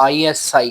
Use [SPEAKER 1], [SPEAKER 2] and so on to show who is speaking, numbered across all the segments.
[SPEAKER 1] ISI,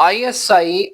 [SPEAKER 1] ISI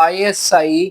[SPEAKER 1] ISI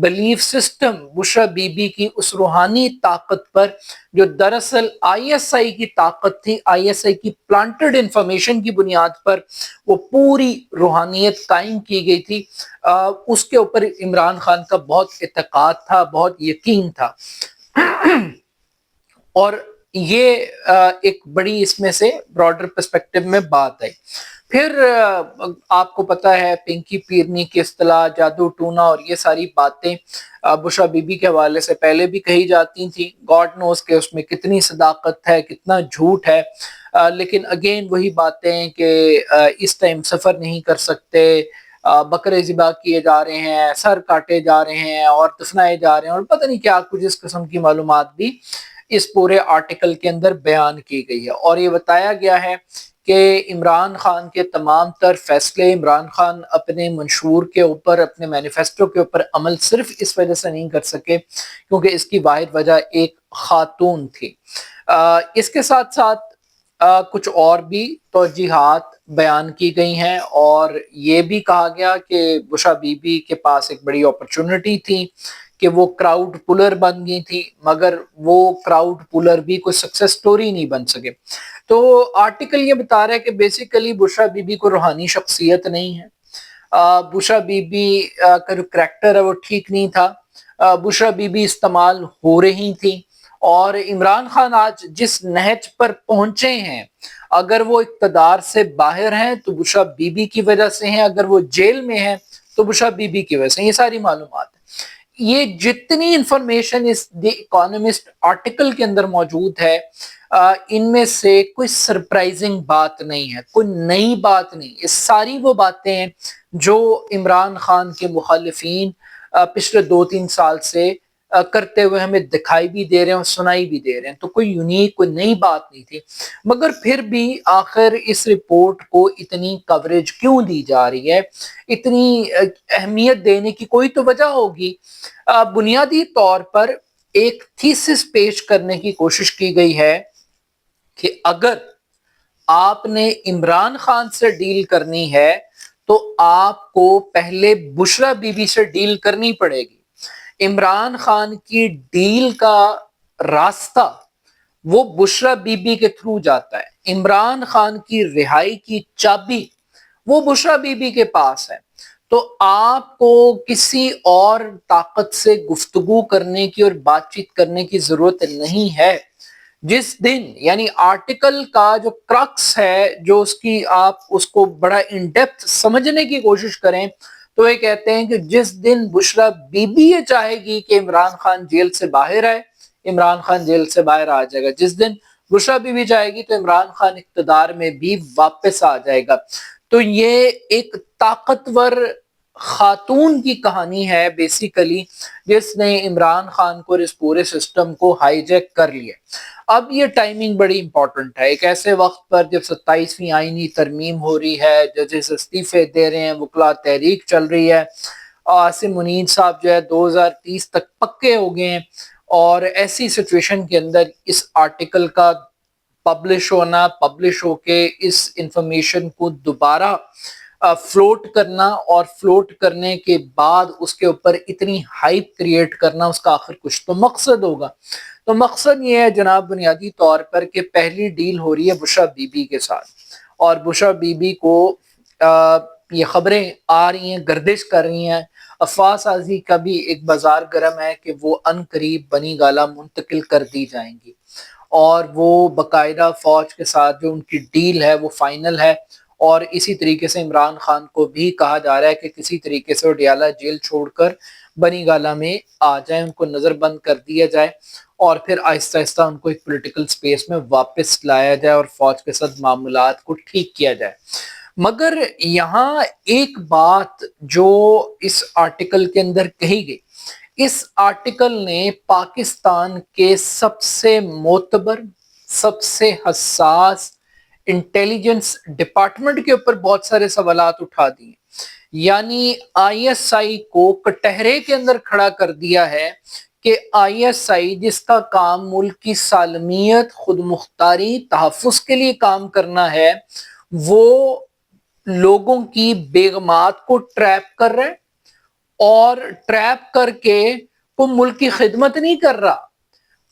[SPEAKER 1] belief system Bushra Bibi کی اس روحانی طاقت پر جو دراصل آئی ایس آئی کی طاقت تھی، آئی ایس آئی کی پلانٹڈ انفارمیشن کی بنیاد پر وہ پوری روحانیت قائم کی گئی تھی، اس کے اوپر عمران خان کا بہت اعتقاد تھا، بہت یقین تھا۔ اور یہ ایک بڑی اس میں سے براڈر پرسپیکٹو میں بات ہے۔ پھر آپ کو پتا ہے پنکی پیرنی کی اصطلاح، جادو ٹونا اور یہ ساری باتیں بشرا بی بی کے حوالے سے پہلے بھی کہی جاتی تھیں۔ گاڈ نوز کہ اس میں کتنی صداقت ہے، کتنا جھوٹ ہے، لیکن اگین وہی باتیں کہ اس ٹائم سفر نہیں کر سکتے، بکرے ذبح کیے جا رہے ہیں، سر کاٹے جا رہے ہیں اور دفنائے جا رہے ہیں، اور پتہ نہیں کیا کچھ اس قسم کی معلومات بھی اس پورے آرٹیکل کے اندر بیان کی گئی ہے۔ اور یہ بتایا گیا ہے کہ عمران خان کے تمام تر فیصلے، عمران خان اپنے منشور کے اوپر، اپنے مینیفیسٹو کے اوپر عمل صرف اس وجہ سے نہیں کر سکے کیونکہ اس کی واحد وجہ ایک خاتون تھی۔ اس کے ساتھ ساتھ کچھ اور بھی توجیحات بیان کی گئی ہیں، اور یہ بھی کہا گیا کہ بشرا بی بی کے پاس ایک بڑی اپرچونٹی تھی کہ وہ کراؤڈ پولر بن گئی تھی، مگر وہ کراؤڈ پولر بھی کوئی سکسیس سٹوری نہیں بن سکے۔ تو آرٹیکل یہ بتا رہا ہے کہ بیسیکلی بشرا بی بی کو روحانی شخصیت نہیں ہے، بشرا بی بی کا جو کریکٹر ہے وہ ٹھیک نہیں تھا، بشرا بی بی استعمال ہو رہی تھی، اور عمران خان آج جس نہج پر پہنچے ہیں، اگر وہ اقتدار سے باہر ہیں تو بشرا بی بی کی وجہ سے ہیں، اگر وہ جیل میں ہیں تو بشرا بی بی کی وجہ سے۔ یہ ساری معلومات ہے، یہ جتنی انفارمیشن اس دی اکانومسٹ آرٹیکل کے اندر موجود ہے، ان میں سے کوئی سرپرائزنگ بات نہیں ہے، کوئی نئی بات نہیں، یہ ساری وہ باتیں ہیں جو عمران خان کے مخالفین پچھلے 2-3 سال سے کرتے ہوئے ہمیں دکھائی بھی دے رہے ہیں اور سنائی بھی دے رہے ہیں۔ تو کوئی یونیک، کوئی نئی بات نہیں تھی، مگر پھر بھی آخر اس رپورٹ کو اتنی کوریج کیوں دی جا رہی ہے، اتنی اہمیت دینے کی کوئی تو وجہ ہوگی۔ بنیادی طور پر ایک تھیسس پیش کرنے کی کوشش کی گئی ہے کہ اگر آپ نے عمران خان سے ڈیل کرنی ہے تو آپ کو پہلے بشرا بی بی سے ڈیل کرنی پڑے گی۔ عمران خان کی ڈیل کا راستہ وہ بشرا بی بی کے تھرو جاتا ہے، عمران خان کی رہائی کی چابی وہ بشرا بی بی کے پاس ہے۔ تو آپ کو کسی اور طاقت سے گفتگو کرنے کی اور بات چیت کرنے کی ضرورت نہیں ہے۔ جس دن یعنی آرٹیکل کا جو کرکس ہے، جو اس کی آپ اس کو بڑا ان ڈیپتھ سمجھنے کی کوشش کریں تو یہ کہتے ہیں کہ جس دن بشرا بی بی یہ چاہے گی کہ عمران خان جیل سے باہر آئے، عمران خان جیل سے باہر آ جائے گا، جس دن بشرا بی بی چاہے گی تو عمران خان اقتدار میں بھی واپس آ جائے گا۔ تو یہ ایک طاقتور خاتون کی کہانی ہے بیسیکلی، جس نے عمران خان کو اور اس پورے سسٹم کو ہائی جیک کر لیا۔ اب یہ ٹائمنگ بڑی امپورٹنٹ ہے، ایک ایسے وقت پر جب 27ویں آئینی ترمیم ہو رہی ہے، ججز استعفے دے رہے ہیں، وکلاء تحریک چل رہی ہے، عاصم منیر صاحب جو ہے 2030 تک پکے ہو گئے ہیں، اور ایسی سچویشن کے اندر اس آرٹیکل کا پبلش ہو کے اس انفارمیشن کو دوبارہ فلوٹ کرنا، اور فلوٹ کرنے کے بعد اس کے اوپر اتنی ہائپ کریٹ کرنا، اس کا آخر کچھ تو مقصد ہوگا۔ تو مقصد یہ ہے جناب بنیادی طور پر کہ پہلی ڈیل ہو رہی ہے بشرا بی بی کے ساتھ، اور بشرا بی بی کو یہ خبریں آ رہی ہیں، گردش کر رہی ہیں، افواہ سازی کا بھی ایک بازار گرم ہے کہ وہ ان قریب بنی گالہ منتقل کر دی جائیں گی، اور وہ باقاعدہ فوج کے ساتھ جو ان کی ڈیل ہے وہ فائنل ہے۔ اور اسی طریقے سے عمران خان کو بھی کہا جا رہا ہے کہ کسی طریقے سے وہ ڈیالہ جیل چھوڑ کر بنی گالہ میں آ جائیں، ان کو نظر بند کر دیا جائے، اور پھر آہستہ آہستہ ان کو ایک پولیٹیکل سپیس میں واپس لایا جائے اور فوج کے ساتھ معاملات کو ٹھیک کیا جائے۔ مگر یہاں ایک بات جو اس آرٹیکل کے اندر کہی گئی، اس آرٹیکل نے پاکستان کے سب سے معتبر، سب سے حساس انٹیلیجنس ڈپارٹمنٹ کے اوپر بہت سارے سوالات اٹھا دیے، یعنی آئی ایس آئی کو کٹہرے کے اندر کھڑا کر دیا ہے کہ آئی ایس آئی جس کا کام ملک کی سالمیت، خود مختاری، تحفظ کے لیے کام کرنا ہے، وہ لوگوں کی بیگمات کو ٹریپ کر رہے ہیں، اور ٹریپ کر کے وہ ملک کی خدمت نہیں کر رہا،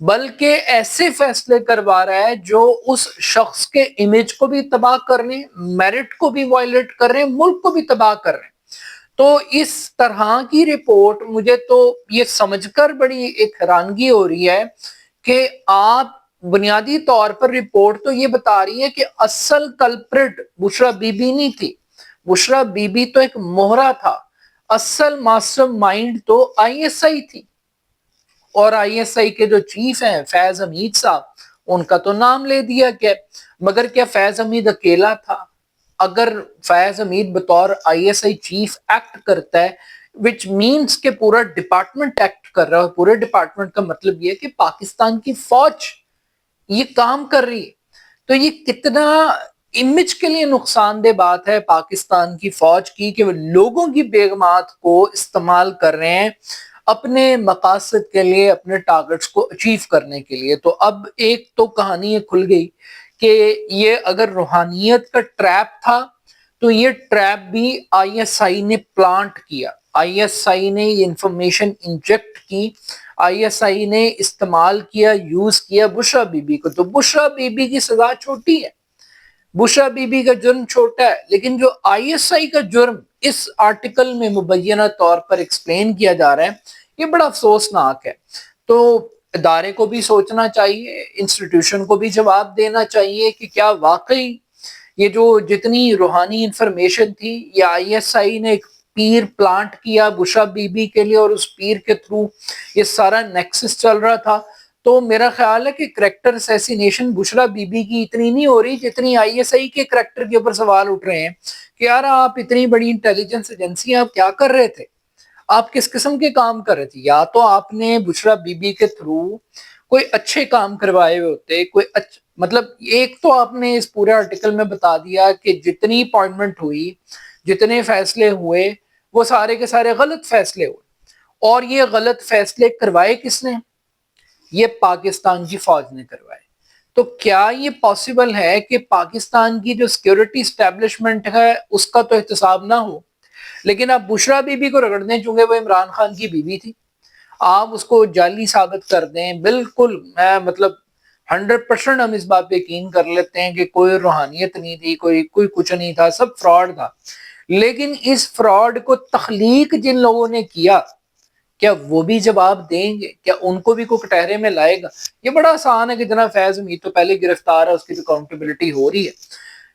[SPEAKER 1] بلکہ ایسے فیصلے کروا رہا ہے جو اس شخص کے امیج کو بھی تباہ کر رہے ہیں، میرٹ کو بھی وائلیٹ کر رہے ہیں، ملک کو بھی تباہ کر رہے ہیں۔ تو اس طرح کی رپورٹ مجھے تو یہ سمجھ کر بڑی ایک حیرانگی ہو رہی ہے کہ آپ بنیادی طور پر رپورٹ تو یہ بتا رہی ہے کہ اصل کلپرٹ بشرا بی بی نہیں تھی، بشرا بی بی تو ایک موہرا تھا، اصل ماسٹر مائنڈ تو آئی ایس آئی تھی، اور آئی ایس آئی کے جو چیف ہیں فیض حمید صاحب، ان کا تو نام لے دیا گیا، مگر کیا فیض حمید اکیلا تھا؟ اگر فیض حمید بطور I S I chief act کرتا ہے وچ مینس کہ پورا ڈپارٹمنٹ ایکٹ کر رہا ہے، پورے ڈپارٹمنٹ کا مطلب یہ ہے کہ پاکستان کی فوج یہ کام کر رہی ہے، تو یہ کتنا امیج کے لیے نقصان دہ بات ہے پاکستان کی فوج کی کہ وہ لوگوں کی بیگمات کو استعمال کر رہے ہیں اپنے مقاصد کے لیے، اپنے ٹارگٹس کو اچیو کرنے کے لیے۔ تو اب ایک تو کہانی یہ کھل گئی کہ یہ اگر روحانیت کا ٹریپ تھا تو یہ ٹریپ بھی آئی ایس آئی نے پلانٹ کیا، آئی ایس آئی نے یہ انفارمیشن انجیکٹ کی، آئی ایس آئی نے استعمال کیا، یوز کیا بشرا بی بی کو۔ تو بشرا بی بی کی سزا چھوٹی ہے، بشرا بی بی کا جرم چھوٹا ہے، لیکن جو آئی ایس آئی کا جرم اس آرٹیکل میں مبینہ طور پر ایکسپلین کیا جا رہا ہے یہ بڑا افسوسناک ہے۔ تو ادارے کو بھی سوچنا چاہیے، انسٹیٹیوشن کو بھی جواب دینا چاہیے کہ کیا واقعی یہ جو جتنی روحانی انفارمیشن تھی یہ آئی ایس آئی نے ایک پیر پلانٹ کیا بشرا بی بی کے لیے، اور اس پیر کے تھرو یہ سارا نیکسس چل رہا تھا۔ تو میرا خیال ہے کہ کریکٹر اسیسینیشن بشرا بی بی کی اتنی نہیں ہو رہی جتنی آئی ایس آئی کے کریکٹر کے اوپر سوال اٹھ رہے ہیں کہ یار آپ اتنی بڑی انٹیلیجنس ایجنسی آپ کیا کر رہے تھے، آپ کس قسم کے کام کر رہے تھے؟ یا تو آپ نے بشرا بی بی کے تھرو کوئی اچھے کام کروائے ہوئے ہوتے، کوئی مطلب ایک تو آپ نے اس پورے آرٹیکل میں بتا دیا کہ جتنی اپائنٹمنٹ ہوئی، جتنے فیصلے ہوئے وہ سارے کے سارے غلط فیصلے ہوئے، اور یہ غلط فیصلے کروائے کس نے؟ یہ پاکستان کی فوج نے کروائے۔ تو کیا یہ پاسبل ہے کہ پاکستان کی جو سیکیورٹی اسٹیبلشمنٹ ہے اس کا تو احتساب نہ ہو، لیکن آپ بشرا بی بی کو رگڑ دیں چونکہ وہ عمران خان کی بیوی تھی، آپ اس کو جعلی ثابت کر دیں، بالکل میں مطلب 100% ہم اس بات پہ یقین کر لیتے ہیں کہ کوئی روحانیت نہیں تھی، کوئی کچھ نہیں تھا، سب فراڈ تھا، لیکن اس فراڈ کو تخلیق جن لوگوں نے کیا کیا وہ بھی جواب دیں گے؟ کیا ان کو بھی کوئی کٹہرے میں لائے گا؟ یہ بڑا آسان ہے کہ جناب فیض حمید تو پہلے گرفتار ہے، اس کی بھی اکاؤنٹیبلٹی ہو رہی ہے۔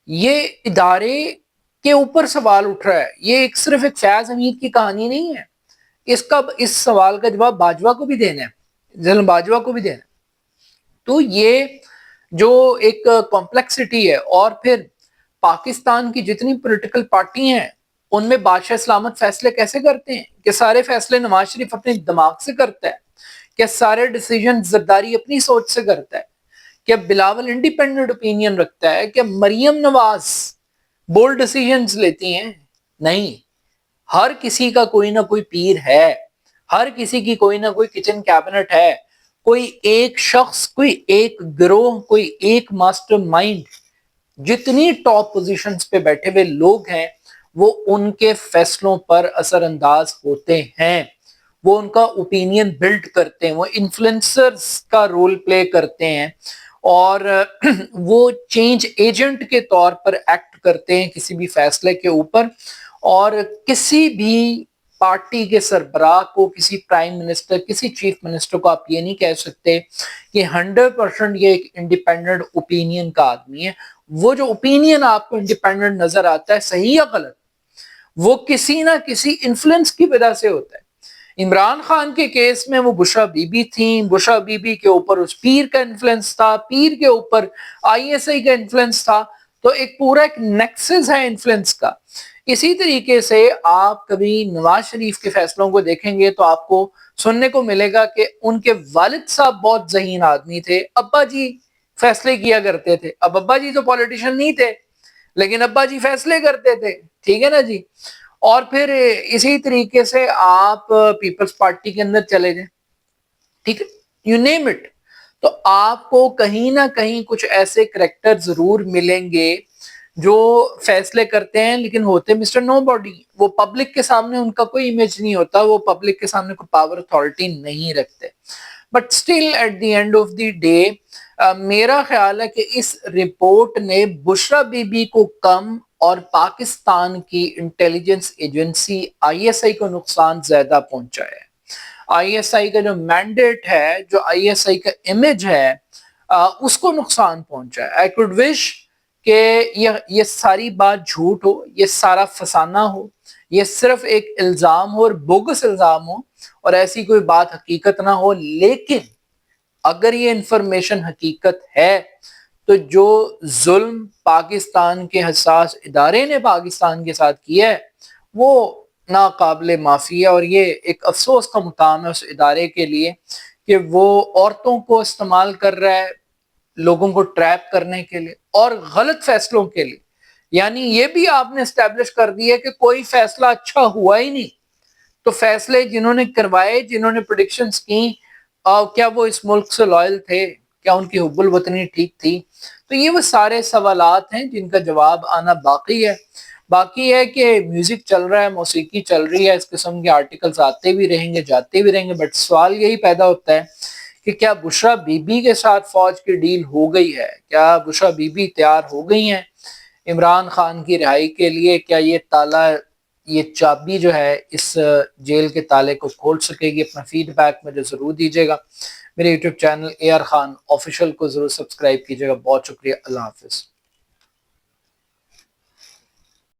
[SPEAKER 1] یہ ادارے کے اوپر سوال اٹھ رہا ہے، یہ ایک صرف ایک فیض حمید کی کہانی نہیں ہے، اس سوال کا جواب باجوہ کو بھی دینا ہے، ضلع باجوہ کو بھی دینا ہے۔ تو یہ جو ایک کمپلیکسٹی ہے، اور پھر پاکستان کی جتنی پولیٹیکل پارٹی ہیں ان میں بادشاہ اسلامت فیصلے کیسے کرتے ہیں؟ کہ سارے فیصلے نواز شریف اپنے دماغ سے کرتا ہے؟ کیا سارے ڈیسیجن زرداری اپنی سوچ سے کرتا ہے؟ کیا بلاول انڈیپینڈنٹ اوپینین رکھتا ہے؟ کیا مریم نواز بولڈ ڈیسیجنز لیتی ہیں؟ نہیں، ہر کسی کا کوئی نہ کوئی پیر ہے، ہر کسی کی کوئی نہ کوئی کچن کیبنٹ ہے، کوئی ایک شخص، کوئی ایک گروہ، کوئی ایک ماسٹر مائنڈ، جتنی ٹاپ پوزیشنز پہ بیٹھے ہوئے لوگ ہیں وہ ان کے فیصلوں پر اثر انداز ہوتے ہیں، وہ ان کا اوپینین بلڈ کرتے ہیں، وہ انفلوئنسرز کا رول پلے کرتے ہیں، اور وہ چینج ایجنٹ کے طور پر ایکٹ کرتے ہیں کسی بھی فیصلے کے اوپر۔ اور کسی بھی پارٹی کے سربراہ کو، کسی پرائم منسٹر، کسی چیف منسٹر کو آپ یہ نہیں کہہ سکتے کہ 100% یہ ایک انڈیپینڈنٹ اوپینین کا آدمی ہے۔ وہ جو اوپینین آپ کو انڈیپینڈنٹ نظر آتا ہے، صحیح یا غلط، وہ کسی نہ کسی انفلوئنس کی وجہ سے ہوتا ہے۔ عمران خان کے کیس میں وہ بشرا بی بی تھیں، بشرا بی بی کے اوپر اس پیر کا انفلوئنس تھا، پیر کے اوپر آئی ایس آئی کا انفلوئنس تھا، تو ایک پورا ایک نیکسس ہے انفلوئنس کا۔ اسی طریقے سے آپ کبھی نواز شریف کے فیصلوں کو دیکھیں گے تو آپ کو سننے کو ملے گا کہ ان کے والد صاحب بہت ذہین آدمی تھے، ابا جی فیصلے کیا کرتے تھے۔ اب ابا جی تو پولیٹیشین نہیں تھے لیکن ابا جی فیصلے کرتے تھے، ٹھیک ہے نا جی۔ اور پھر اسی طریقے سے آپ پیپلز پارٹی کے اندر چلے جائیں، ٹھیک ہے، یو نیم اٹ، تو آپ کو کہیں نہ کہیں کچھ ایسے کریکٹر ضرور ملیں گے جو فیصلے کرتے ہیں لیکن ہوتے مسٹر نو باڈی. وہ پبلک کے سامنے ان کا کوئی امیج نہیں ہوتا, وہ پبلک کے سامنے کوئی پاور اتھارٹی نہیں رکھتے. But still at the end of the day میرا خیال ہے کہ اس رپورٹ نے بشرا بی بی کو کم اور پاکستان کی intelligence agency I S I کو نقصان زیادہ پہنچا ہے. آئی ایس آئی کا جو مینڈیٹ ہے, جو آئی ایس آئی کا امیج ہے, اس کو نقصان پہنچا ہے. آئی کوڈ وش کہ یہ ساری بات جھوٹ ہو, یہ سارا فسانہ ہو, یہ صرف ایک الزام ہو اور بوگس الزام ہو اور ایسی کوئی بات حقیقت نہ ہو. لیکن اگر یہ انفارمیشن حقیقت ہے تو جو ظلم پاکستان کے حساس ادارے نے پاکستان کے ساتھ کیا ہے وہ ناقابل معافی ہے, اور یہ ایک افسوس کا مقام ہے اس ادارے کے لیے کہ وہ عورتوں کو استعمال کر رہا ہے لوگوں کو ٹریپ کرنے کے لیے اور غلط فیصلوں کے لیے. یعنی یہ بھی آپ نے اسٹیبلش کر دیا کہ کوئی فیصلہ اچھا ہوا ہی نہیں, تو فیصلے جنہوں نے کروائے, جنہوں نے پریڈکشنز کی, کیا وہ اس ملک سے لائل تھے, کیا ان کی حب الوطنی ٹھیک تھی؟ تو یہ وہ سارے سوالات ہیں جن کا جواب آنا باقی ہے. باقی ہے کہ میوزک چل رہا ہے, موسیقی چل رہی ہے, اس قسم کے آرٹیکلز آتے بھی رہیں گے جاتے بھی رہیں گے, بٹ سوال یہی پیدا ہوتا ہے کہ کیا بشرا بی بی کے ساتھ فوج کی ڈیل ہو گئی ہے؟ کیا بشرا بی بی تیار ہو گئی ہیں عمران خان کی رہائی کے لیے؟ کیا یہ تالا, یہ چابی جو ہے اس جیل کے تالے کو کھول سکے گی؟ اپنا فیڈ بیک مجھے ضرور دیجیے گا. میرے YouTube channel A R Khan official کو ضرور سبسکرائب کیجیے گا. بہت شکریہ, اللہ حافظ.